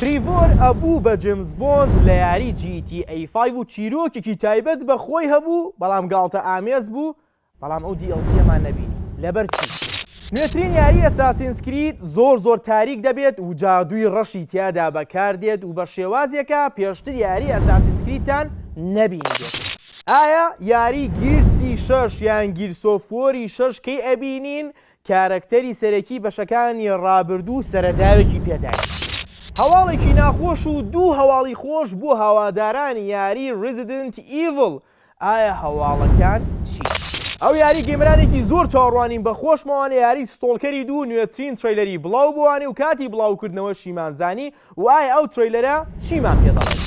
تریڤۆر ئەبوو بە جیمز بۆند لە یاری GTA 5 و چیرۆکێکی تایبەت بە خۆی هەبوو، بەڵام گاڵتە ئامێز بوو، بەڵام ئەو دیLCمان نەبینی. لەبەر چی؟ نوێترین یاری ئەساسینز کرید زۆر تاریک دەبێت و جادووی ڕەشی تیادا بەکاردێت و بە شێوازێکە پێشتر یاری ئەساسینز کریدتان نەبینیدێت. ئایا یاری گیرسی 6 یان گیرسۆفۆری 6 کەی ئەبینین کارەکتەری سەرەکی بەشەکانی ڕابردوو سەرەداوێکی پێداین؟ هەواڵێکی ناخۆش و دوو هەواڵی خۆش بۆ هاوادارانی یاری Resident Evil. ئایا هەواڵەکان چی؟ ئەو یاری گەیمەرانێکی زۆر چاوەڕوانین بە خۆشمەوانە یاری ستۆڵکەری دوو نوێترین ترەیلەری بڵاو بووانێ و کاتی بڵاوکردنەوە شیمانزانی و ئایا ئەو ترەیلەرە چیمان پێدەڵێت؟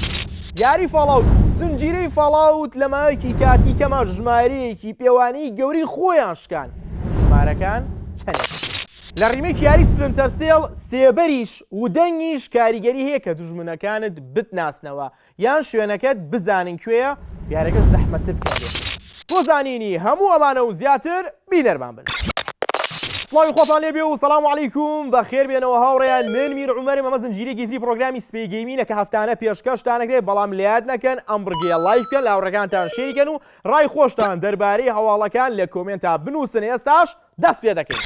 یاری فاڵاوت زنجیرەی فاڵاوت لە ماوەیەکی کاتی کەمە ژمارەیەکی پێوانەی گەوری خۆیان شکان. ژمارەکان چەندێک؟ لە ڕیمێک یاری سپلنتەر سێڵ سێبەریش و دەنگیش کاریگەری هەیە کە دوژمنەکانت بتناسنەوە یان شوێنەکەت بزانن کوێیە یارەکە زەحمەتت بکەێت. بۆ زانینی هەموو ئەمانە و زیاتر بینەرمان بن. سڵاوی خۆتان لێبێ و سەلام عەلەیکوم بەخێر بێنەوە هاوڕێیان من میر عومەرم. ئەمە زنجیرەیەکی تری پرۆگرامی سپێ گەیمینە کە هەفتانە پێشکەشتانەکرێت بەڵام لەیاد نەکەن ئەم بڕگەیە لایک بکەن، لە هاوڕێکانتان شێریکەن و ڕای خۆشتان دەربارەی هەواڵەکان لە کۆمنتە بنووسن. ئێستاش دەست پێ دەکەین.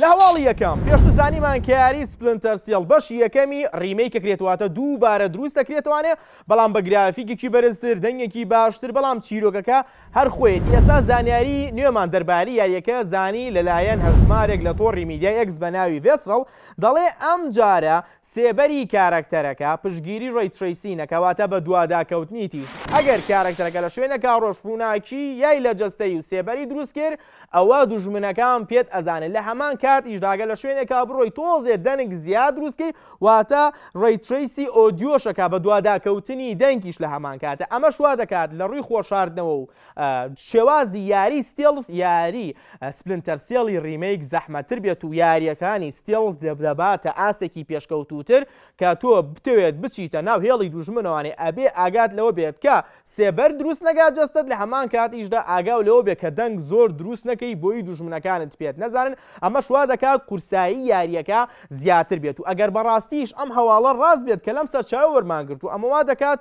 لە هەواڵی یەکەم پێشتر زانیمان کە یاری سپلنتەر سێڵ بەشی یەکەمی ڕیمەیکە کرێتواتە دووبارە دروست دەکرێتوانێ بەڵام بە گرافیکێکی بەرزتر دەنگێکی باشتر بەڵام چیرۆکەکە هەر خۆیەتی. ئێستا زانیاری نوێمان دەربارەی یاریەکە زانی لەلایەن هەژمارێک لە تۆڕی میدیای ئەکس بە ناوی ڤێسڕەڵ دەڵێ ئەم جارە سێبەری کارەکتەرەکە پشگیری ڕێی ترەیسینەکەواتە بە دوواداکەوتنی تیش. ئەگەر کارەکتەرەکە لە شوێنەکە ڕۆژڕووناکی یای لە جەستەی و سێبەری دروست کرد ئەوە دوژمنەکان پێت ئەزانن لە هەمان کات ئیشداگە لە شوێنێکا بڕۆی تۆزێ دەنگ زیاد دروستکەی واتە ڕێی ترەیسی ئۆدیۆشەکە بە دوواداکەوتنی دەنگیش لە هەمان کاتە. ئەمە شوا دەکات لە ڕووی خۆشاردنەوە و شێوازی یاری ستێڵف یاری سپلنتەر سێڵی ڕیمەیک زەحمەتر بێت و یاریەکانی ستێڵف دەباتە ئاستێکی پێشکەوتوتر کە تۆ بتەوێت بچیتە ناو هێڵی دوژمنەوانێ ئەبێ ئاگات لەوە بێت کە سێبەر دروست نەگات جەستت لە هەمان کات ئیشدا ئاگاو لەوە بێت کە دەنگ زۆر دروست نەکەی بۆی دوژمنەکانت پێت نەزانن. ئەمە شوا دەکات قورسایی یاریەکە زیاتر بێت و ئەگەر بەڕاستیش ئەم هەواڵە ڕاست بێت کە لەم سەرچاوە وەرمانگرت و ئەمەوا دەکات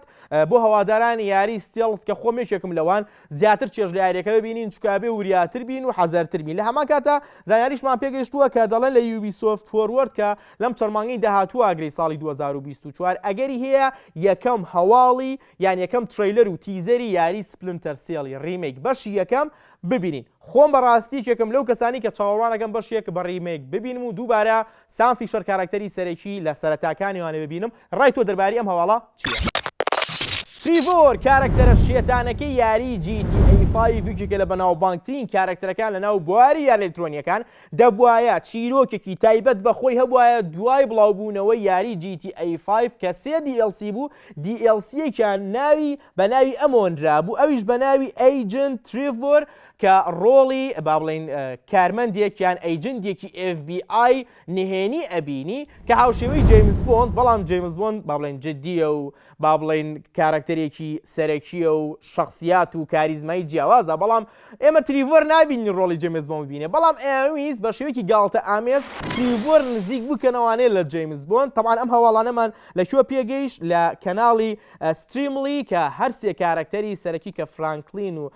بۆ هەوادارانی یاری ستێڵف کە خۆمێکێکم لەوان زیاتر چێژ لە یاریەکە ببینین چکابێ وریاتر بین و حەزەرتر بین. لە هەمان کاتە زانیاریشمان پێگەیشتووە کە دەڵێن لە یوبیسۆفت فۆروەرد کە لەم چەرمانگەی داهاتووە ئاگری ساڵی 2024 ئەگەری هەیە یەکەم هەواڵی یان یەکەم ترەیلەر و تیزەری یاری سپلنتەر سێڵی ڕیمێک بەشی یەکەم ببینین. خۆم بەڕاستی کێکم لەو کەسانی کە چاوەڕوانەکەم بەشێک بە ڕیمێک ببینم و دووبارە سانفی شەر کارەکتەری سەرەکی لە سەرەتاکانیوانە ببینم. ڕای تۆ دەربارەی ئەم هەواڵە چییە؟ تریڤۆر کارەکتەرە شێتانەکەی یاری GTA 5 لە بەناوبانگترین کارەکتەرەکان لە ناو بواری یان ئەلکترۆنیەکان دەبوایە چیرۆکێکی تایبەت بەخۆی هەبوایە دوای بڵاوبوونەوەی یاری GTA 5 کە 3 DLC بوو. DLCێکیان ناوی بە ناوی ئەمۆنرا بوو، ئەویش بە ناوی ئەیجنت تریڤۆر کە ڕۆڵی با بڵێن کارمەندێکیان ئەیجنتێکی FBI نهێنی ئەبینی کە هاوشێوەی جیمز بۆند، بەڵام جیمز بۆند با بڵێن جددیە و با بڵێن کارەکتەرێکی سەرەکیە و شخصیات و کاریزمایی جیاوازە، بەڵام ئێمە تریڤۆر نابینی ڕۆڵی جیمز بۆند ببینێ. بەڵام ئێویست بە شێوەیەکی گاڵتە ئامێز تریڤۆر نزیک بکەنەوانێ لە جیمز بۆند. تەمان ئەم هەواڵانەمان لەکوێ پێگەیشت لە کەناڵی ستریملی کە هەرسێ کارەکتەری سەرەکی کە فرانکلین و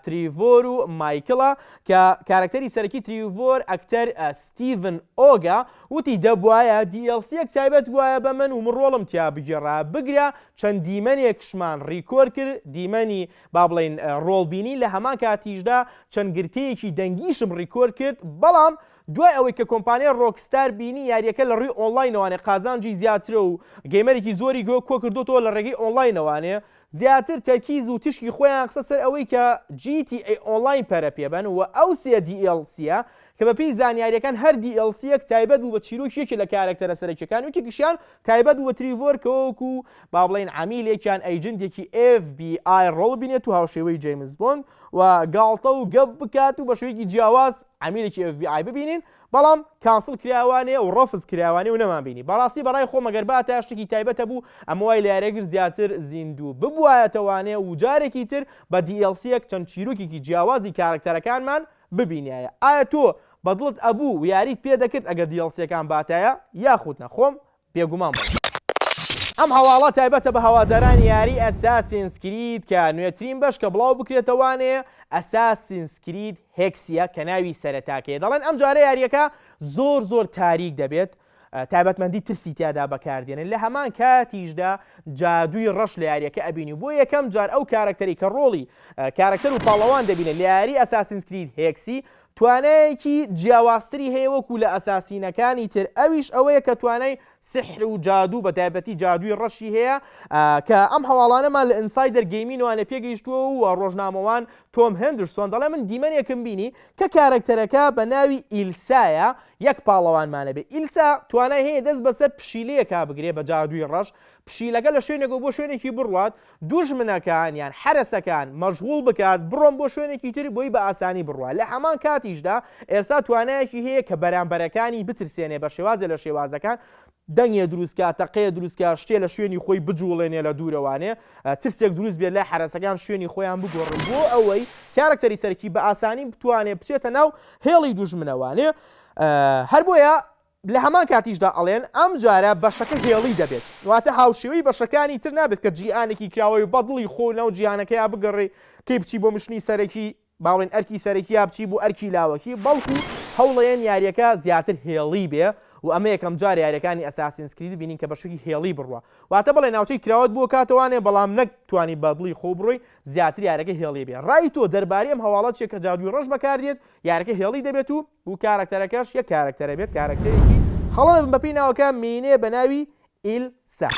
تریڤۆر و مایکڵە کە کارەکتەری سەرەکی تریڤۆر ئەکتەر ستیڤن ئۆگا وتی دەبوایە دیLCێک تایبەت بوایە بە من و من ڕۆڵم تیا بگێڕا بگرە چەند دیمەنێکشمان ڕیکۆر کرد دیمەنی با بڵێن ڕۆڵبینی لە هەمان کاتیشدا چەند گرتەیەکی دەنگیشم ڕیکۆر کرد. بەڵام دوای ئەوەی کە کۆمپانیای ڕۆکستار بینی یاریەکە لە ڕووی ئۆنلاینەوانێ قازانجی زیاترە و گەیمەرێکی زۆری کۆ کردوتەوە لە ڕێگەی ئۆنلاینەوانێ زیاتر تەرکیز و تشکی خۆیان قسە سەر ئەوەی کە GTA ئۆنلاین پەرە پێبن و ئەو سێ DLCە کە بەپێی زانیاریەکان هەر DLCێک تایبەت بوو بە چیرۆکیەکی لە کارەکتەرە سەرەکیەکان وەکێکیشیان تایبەت بوو بە تریڤۆر کە وەکو با بڵێن عەمیلێکیان ئەیجنتێکی FBI ڕۆڵ بینێت و هاوشێوەی جیمز بۆند و گاڵتە و گەپ بکات و بە شێوەیەکی جیاواز عەمیلێکی FBI ببینین بەڵام کانسڵ کراوانێ و ڕەفز کراوانێ و نەمابینی. بەڕاستی بەڕای خۆ مەگەر باتە شتێکی تایبەتە بوو ئەمەوای لە یاریەگر زیاتر زیندوو ببوایەتەوانێ و جارێکی تر بە DLCێک چەند چیرۆکێکی جیاوازی کارەکتەرەکانمان ببینایە. ئایا تۆ بەدڵت ئەبوو و یاریت پێ دەکرد ئەگەر دیڵسیەکان باتایە یاخود نەخۆم بێگومان بڵێ. ئەم هەواڵە تایبەتە بە هەوادارانی یاری ئەساسینز کرید کە نوێترین بەش کە بڵاو بکرێتەوانێ ئەساسینز کرید هێکسیە کە ناوی سەرەتاکەیە. دەڵێن ئەم جارە یاریەکە زۆر تاریک دەبێت، تایبەتمەندی ترسی تیادا بەکاردێنن. لە هەمان کاتیشدا جادووی ڕەش لە یاریەکە ئەبینی. بۆ یەکەم جار ئەو کارکتەری کە ڕۆڵی کارکتەر و پاڵەوان دەبینێت لە یاری ئەساسینز کرید هێکسی توانایەکی جیاوازتری هەیە وەکو لە ئەساسینەکانی تر، ئەویش ئەوەیە کە توانای سحر و جادوو بە تایبەتی جادووی ڕەشی هەیە کە ئەم هەواڵانەمان لە ئینسایدەر گەیمینەوە پێگەیشتووە و ڕۆژنامەوان تۆم هێندرسۆن دەڵێ من دیمەنێکم بینی کە کارکتەرەکە بە ناوی ئیلسایە یەک پاڵەوانمانە بێ. ئیلسا توانای هەیە دەست بەسەر پشیلەیەکا بگرێ بە جادووی ڕەش، پشیلەکە لە شوێنێک بۆ شوێنێکی بڕوات، دوژمنەکان یان حرەسەکان مەشغوڵ بکات بڕۆم بۆ شوێنێکی تری بۆی بە ئاسانی بڕوات. لە هەمان کاتیشدا ئێستا توانایەکی هەیە کە بەرامبەرەکانی بترسێنێ بە شێوازە لە شێوازەکان، دەنگێ دروستکە، تەقەیە دروستکە، شتێ لە شوێنی خۆی بجوڵێنێ لە دوورەوانێ، ترسێک دروست بێت لە حرەسەکان شوێنی خۆیان بگۆڕن بۆ ئەوەی کارکتەری سەرکی بە ئاسانی بتوانێت بچێتە ناو هێڵی دوژمنەوانێ. هەر بۆیە لە هەمان کاتیشدا ئەڵێن ئەم جارە بەشەکە هێڵی دەبێت، واتە هاوشێوەی بەشەکانی تر نابێت کە جیهانێکی کراوەی بەدڵی خۆ ناو جیهانەکەیا بگەڕێ کەی بچی بۆ مشنی سەرەکی باڵێن ئەرکی سەرەکی یا بچی بۆ ئەرکی لاوەکی، بەڵکو هەوڵەیەن یاریەکە زیاتر هێڵی بێ و ئەمە یەکەم جار یاریەکانی ئەساسینز کرید بینین کە بەشێکی هێڵی بڕوە، واتە بڵێ ناوچەی کراوەت بۆ کاتەوانێ بەڵام نەکتوانی بەدڵی خۆ بڕۆی زیاتر یارەکە هێڵی بێ. ڕای تۆ دەربارەی ئەم هەواڵەت چێک کە جادووی ڕەش بەکاردێت یارەکە هێڵی دەبێت و کارکتەرەکەش یەک کارکتەرە بێت، کارکتەرێکی هەڵە بەپی ناوەکە مینێ بە ناوی ئیلسا.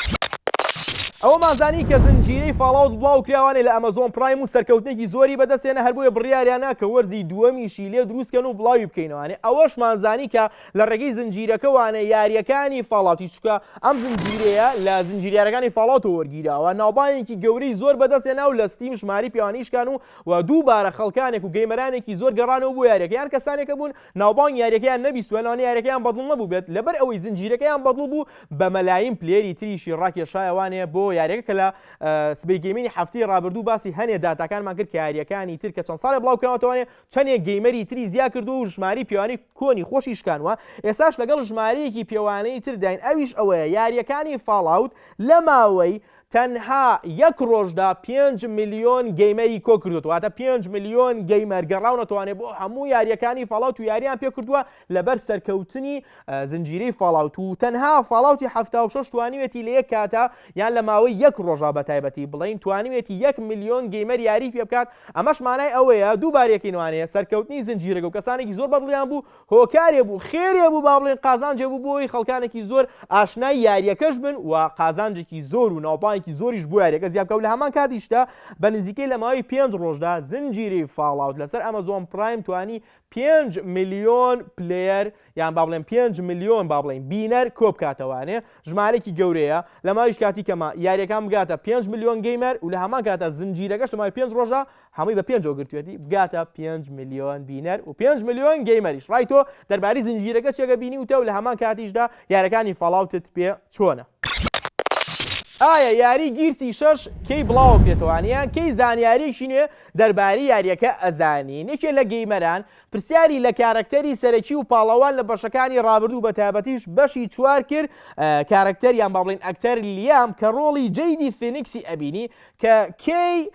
ئەوە مازانی کە زنجیرەی فاڵاوت بڵاو کراوانێ لە ئەمەزۆن پرایم و سەرکەوتنێکی زۆری بەدەستێنە، هەر بۆیە بڕیاریانە کە وەرزی دووەمیشی لێ دروستکەن و بڵاوی بکەینەوانێ. ئەوەش مازانی کە لە ڕێگەی زنجیرەکەوانە یاریەکانی فاڵاوتی چکە ئەم زنجیرەیە لە زنجیرەکانی فاڵاوتەوە وەرگیراوە، ناوبانێکی گەورەی زۆر بەدەستێنا و لە ستیم ژماری پیاوانیشکان و دووبارە خەڵکانێک و گەیمەرانێکی زۆر گەڕانەوە بۆ یاریەکەیان کەسانێکە بوون ناوبان یاریەکەیان نەبیستوێنەوە یاریەکەیان بەدڵ نەبوو بێت لەبەر ئەوەی زنجیرەکەیان بەدڵ بوو بە مەلایم پلێری تریشی ڕاکێشایەوانێ بۆ یاریەکە کە لە سبەی گەیمینی هەفتەی ڕابردوو باسی هەنێ داتاکانمان کرد کە یاریەکانی تر کە چەند ساڵێ بڵاو کراوەتەوانێ چەندێک گەیمەری تری زیا کردو و ژماری پیاوانی کۆنی خۆشی شکانوە. ئێستاش لەگەڵ ژمارەیەکی پیاوانەی تر داین، ئەویش ئەوەیە یاریەکانی فاڵاوت لە ماوەی تەنها یەک ڕۆژدا 5 ملیۆن گەیمەری کۆ کردووە، واتە 5 ملیۆن گەیمەر گەڕاونەتوانێت بۆ هەموو یاریەکانی فاڵاوت و یاریان پێ کردووە لەبەر سەرکەوتنی زنجیرەی فاڵاوت و تەنها فاڵاوتی 76 توانیوێتی لە یەک کاتە یان لە ماوەی یەک ڕۆژا بەتایبەتی بڵین توانیوێتی 1 ملیۆن گەیمەر یاری پێ بکات. ئەمەش مانای ئەوەیە دووبارێکینوانەیە سەرکەوتنی زنجیرەکە و کەسانێکی زۆر بەدڵیان بوو هۆکارێ بوو خێرێ بوو با بڵێن قازانجێ بوو بۆی خەڵکانێکی زۆر ئاشنای یاریەکەش بن و قازانجێکی زۆر و ناوبانێکی زۆریش بۆ یاریەکە زیاد بکەوت. لە هەمان کاتیشدا بە نزیکەی لە ماوەی 5 ڕۆژدا زنجیرەی فاڵاوت لەسەر ئەمەزۆن پرایم توانی 5 ملیۆن پلێر یان با بڵێن 5 ملیۆن با بڵێن بینەر کۆ بکاتەوانێ، ژمارەی گەورەیە لە ماوەی کاتی کەمە یاریەکان بگاتە 5 ملیۆن گەیمەر و لە هەمان کاتە زنجیرەکەش لە ماوەی 5 ڕۆژە هەمووی بە 5 گرتوێتی بگاتە 5 ملیۆن بینەر و 5 ملیۆن گەیمەریش. ڕای تۆ دەربارەی زنجیرەکە چێگە بینی وتە و لە هەمان کاتیشدا یاریەکانی فاڵاوتت پێ چۆنە؟ ئایا یاری گیرسی 6 کەی بڵاو بێتوانیان کەی زانیاریشی نوێ دەربارەی یاریەکە ئەزانی؟ نێکێ لە گەیمەران پرسیاری لە کارکتەری سەرەکی و پاڵەوان لە بەشەکانی ڕابردوو بە تایبەتیش بەشی 4 کرد، کارکتەریان با بڵێن ئەکتەر لیام کە ڕۆڵی جەیدی فینیکسی ئەبینی کە کەی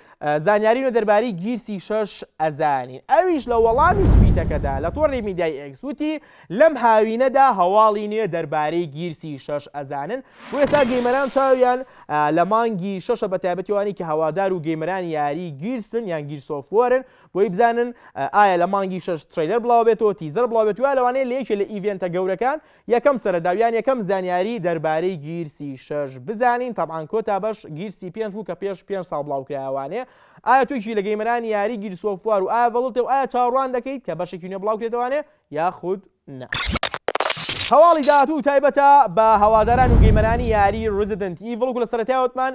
زانیاری نوێ دەربارەی گیرسی 6 ئەزانین. ئەویش لە وەڵامی تویتەکەدا لە تۆڕی میدیای ئێکس وتی لەم هاوینەدا هەواڵی نوێ دەربارەی گیرسی 6 ئەزانن. بۆ ئێستا گەیمەران چاویان لە مانگی 6 بە تایبەتیوانی کە هەوادار و گەیمەرانی یاری گیرسن یان گیرسۆفوەرن بۆی بزانن ئایا لە مانگی 6 تریلەر بڵاو بێتەوە تیزەر بڵاو بێتوە لەوانەیە لە یەکێ لە ئیڤێنتە گەورەکان یەکەم سەرەداویان یەکەم زانیاری دەربارەی گیرسی 6 بزانین. تەبعاً کۆتا بەش گیرسی 5 بوو کە پێش 5 ساڵ بڵاو کرایەوانێ. ئایا تویشی لە گەیمەرانی یاری گیرسۆفوار و ئایا بەڵێتەوە ئایا چاوەڕوان دەکەیت کە بەشێکی نوێ بڵاو کرێتەوانێ یاخود نە؟ هەواڵی داهاتوو تایبەتە بە هەواداران و گەیمەرانی یاری ڕزیدنت ئیڤڵ و لە سەرەتایەوەتمان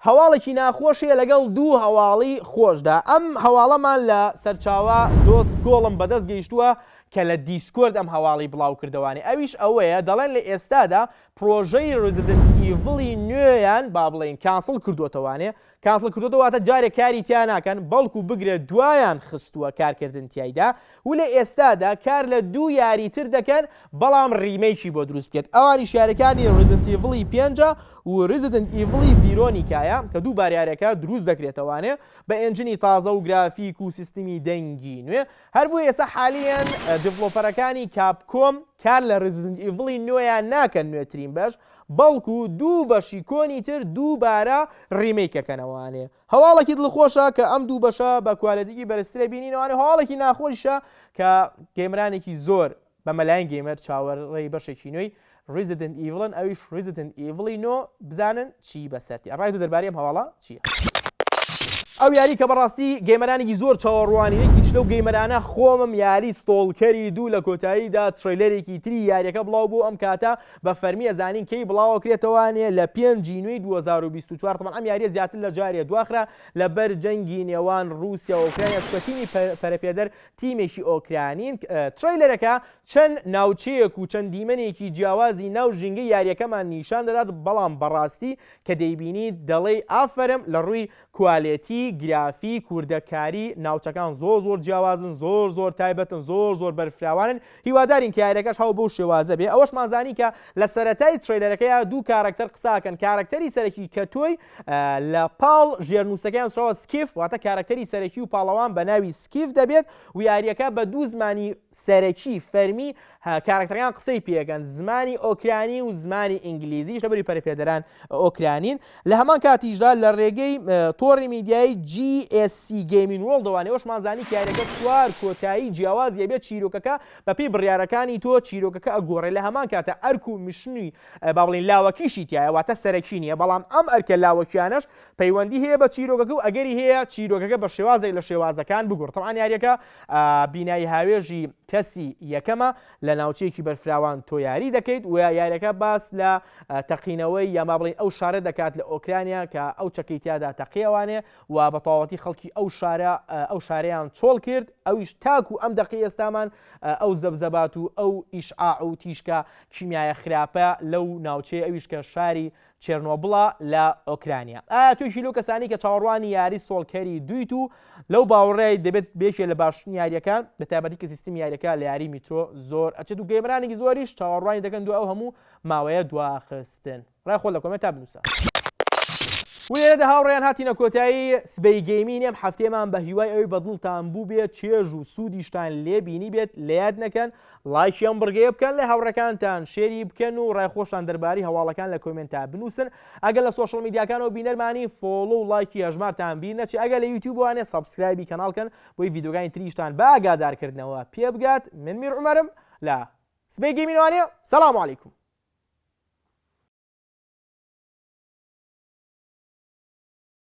هەواڵێکی ناخۆشیە لەگەڵ دوو هەواڵی خۆشدا. ئەم هەواڵەمان لە سەرچاوە دۆست گۆڵم بەدەست گەیشتووە کە لە دیسکۆرد ئەم هەواڵی بڵاو کردوانێ. ئەویش ئەوەیە دەڵێن لە ئێستادا پرۆژەی ڕزیدنت ئیڤڵی نوێیان با بڵێن کانسڵ کردوتەوانێ کانسڵ کردوواتە جارێک کاری تیان ناکەن بەڵکو بگرێت دوایان خستووە کارکردن تایدا و لە ئێستادا کار لە دوو یاریتر دەکەن بەڵام ڕیمەیکی بۆ دروست بکێت ئەوانی شارەکانی ڕزیدنت ئیڤڵی 5 و ڕزیدنت ئیڤڵی ڤیرۆنیکایە کە دوو باریارەکە دروست دەکرێتەوانێ بە ئەنجنی تازە و گرافیک و سیستمی دەنگی نوێ هەر بۆ ئێستا حالیان دیڤلۆپەرەکانی کاپکۆم کار لە ڕزیدنت ئیڤڵی نوێیان ناکەن نوێترین بەش بەڵکو دوو بەشی کۆنی تر دووبارە ڕیمەیکەکەنەوانێ هەواڵێکی دڵخۆشە کە ئەم دوو بەشە بە کوالەتیکی بەرزترە بینینەوانێ هەواڵێکی ناخۆشیشە کە گەیمرانێکی زۆر بە مەلایەن گەیمەر چاوەڕێی بەشێکی نوێی ڕزیدنت ئیڤڵن ئەویش ڕزیدنت ئیڤڵی نۆ بزانن چی بەسەرتی ڕای تو دەربارەی ئەم هەواڵە چییە؟ ئەو یاری کە بەڕاستی گەیمەرانێکی زۆر چاوەڕوانیەکی لەو گەیمەرانە خۆمم یاری ستۆڵکەری دوو لە کۆتاییدا ترێلەرێکی تری یاریەکە بڵاو بوو ئەم کاتە بە فەرمی ئەزانین کەی بڵاوە کرێتەوانێ لە 5 نوێی 2024 تەمان ئەم یاریە زیاتر لە جارێ دواخرا لەبەر جەنگی نێوان رووسیا و ئۆکراینیا چکەتیمی پەرەپێدەر تیمێکی ئۆکرانین ترێلەرەکە چەند ناوچەیەک و چەند دیمەنێکی جیاوازی ناو ژینگەی یاریەکەمان نیشان دەدات بەڵام بەڕاستی کە دەیبینیت دەڵێ ئافرم لە ڕووی کوالێتی گرافی کوردەکاری ناوچەکان زۆر جیاوازن زۆر تایبەتن زۆر بەرفراوانن هیوادارین کە یاریەکەش هەو بەو شێوازە بێ ئەوەش مازانی کە لە سەرەتای ترێلەرەکەیە دوو کارکتەر قساکەن کارکتەری سەرەکی کە تۆی لە پاڵ ژێرنووسەکەیان سڕەوە سکیف واتە کارکتەری سەرەکی و پاڵەوان بە ناوی سکیف دەبێت و یاریەکە بە دوو زمانی سەرەکی فەرمی کارکتەرەکان قسەی پێەکەن زمانی ئۆکرانی و زمانی ئینگلیزیش لەبەری پەرەپێدەران ئۆکرانین لە هەمان کاتیشدا لە ڕێگەی تۆڕی میدیایی GSC Gaming World دەوانێ ئەوش مازانی کە یاریەکە چوار کۆتایی جیاواز یەبێت چیرۆکەکە بەپێی بڕیارەکانی تۆ چیرۆکەکە ئەگۆڕێ لە هەمان کاتە ئەرک و مشنووی با بڵێن لاوەکیشی تایە واتە سەرەکی نیە بەڵام ئەم ئەرکە لاوەکیانەش پەیوەندی هەیە بە چیرۆکەکە و ئەگەری هەیە چیرۆکەکە بە شێوازێک لە شێوازەکان بگۆڕ تەمان یاریەکە بینایی هاوێژی کەسی یەکەمە لە ناوچەیەکی بەرفراوان تۆ یاری دەکەیت و یاریەکە باس لە تەقینەوەی یا ما بڵێن ئەو شارە دەکات لە ئۆکرانیا کە ئەو چەکەی تیادا تەقیەوانێ و بە تەواوەتی خەڵکی ئەو شارەیان چۆڵ کرد ئەویش تاکو ئەم دەقی ئێستامان ئەو زەبزەبات و ئەو ئیشعاع و تیشکە کیمیایە خراپە لەو ناوچەیە ئەویش کە شاری چێرنۆبڵە لە ئۆکرانیا تویشی لەو کەسانی کە چاوەڕوانی یاری سۆڵکەری دویت و لەو باوەڕێی دەبێت بێشێ لە باشترین یاریەکان بە تایبەتی کە سیستمی یاریەکە لە یاری میترۆ زۆر ئەچێت و گەیمەرانێکی زۆریش چاوەڕوانی دەکەن دو ئەو هەموو ماوەیە دواخستن ڕای خۆ لە کۆمنت تا بنووسە ولێرەدا هاوڕێیان هاتینە کۆتایی سبەی گەیمینێم هەفتێمان بە هیوای ئەوەی بەدڵتان بوو بێت چێژ و سوودیشتان لێ بینی بێت لە یاد نەکەن لایکیان بڕگەیە بکەن لە هاوڕەکانتان شێری بکەن و ڕایخۆشتان دەرباری هەواڵەکان لە کۆمنتە بنووسن ئەگەر لە سۆشڵ میدیاکانەوە بینەرمانی فۆلۆ و لایکی هەژمارتان بیر نەچی ئەگەر لە یوتیوب وانێ سابسکرایبی کەناڵکەن بۆی ڤیدیۆگانی تریشتان بە ئاگادارکردنەوە پێ بگات من میر عومەرم لە سبەی گەیمینەوانێ سەلام عەلیکوم